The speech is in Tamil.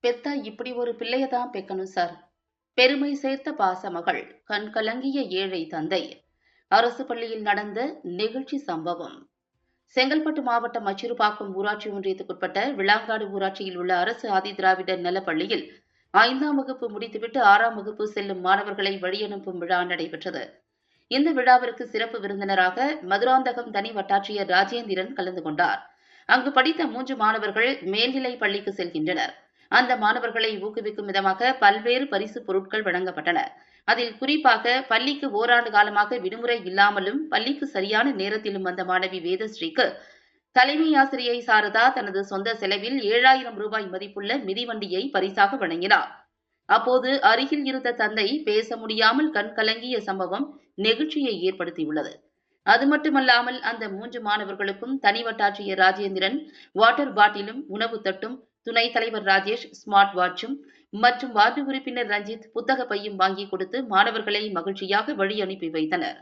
பெத்தா இப்படி ஒரு பிள்ளைய தான் பெக்கணும் சார். பெருமை சேர்த்த பாசமகள், கண் கலங்கிய ஏழை தந்தை. அரசு பள்ளியில் நடந்த நெகிழ்ச்சி சம்பவம். செங்கல்பட்டு மாவட்டம் மச்சிறுபாக்கம் ஊராட்சி ஒன்றியத்துக்குட்பட்ட விளாங்காடு ஊராட்சியில் உள்ள அரசு ஆதிதிராவிடர் நலப்பள்ளியில் 5ஆம் வகுப்பு முடித்துவிட்டு 6ஆம் வகுப்பு செல்லும் மாணவர்களை வழியனுப்பும் விழா நடைபெற்றது. இந்த விழாவிற்கு சிறப்பு விருந்தினராக மதுராந்தகம் தனி வட்டாட்சியர் ராஜேந்திரன் கலந்து கொண்டார். அங்கு படித்த 3 மாணவர்கள் மேல்நிலை பள்ளிக்கு செல்கின்றனர். அந்த மாணவர்களை ஊக்குவிக்கும் விதமாக பல்வேறு பரிசு பொருட்கள் வழங்கப்பட்டன. அதில் குறிப்பாக பள்ளிக்கு ஓராண்டு காலமாக விடுமுறை இல்லாமலும் பள்ளிக்கு சரியான நேரத்திலும் வந்த மாணவி வேதஸ்ரீக்கு தலைமை ஆசிரியை சாரதா தனது சொந்த செலவில் 7,000 ரூபாய் மதிப்புள்ள மிதிவண்டியை பரிசாக வழங்கினார். அப்போது அருகில் இருந்த தந்தை பேச முடியாமல் கண் கலங்கிய சம்பவம் நெகிழ்ச்சியை ஏற்படுத்தியுள்ளது. அது மட்டுமல்லாமல் அந்த 3 மாணவர்களுக்கும் தனி வட்டாட்சியர் ராஜேந்திரன் வாட்டர் பாட்டிலும் உணவு தட்டும், துணைத் தலைவர் ராஜேஷ் ஸ்மார்ட் வாட்சும் மற்றும் வார்டு உறுப்பினர் ரஞ்சித் புத்தக பையும் வாங்கி கொடுத்து மாணவர்களை மகிழ்ச்சியாக வழி அனுப்பி வைத்தனர்.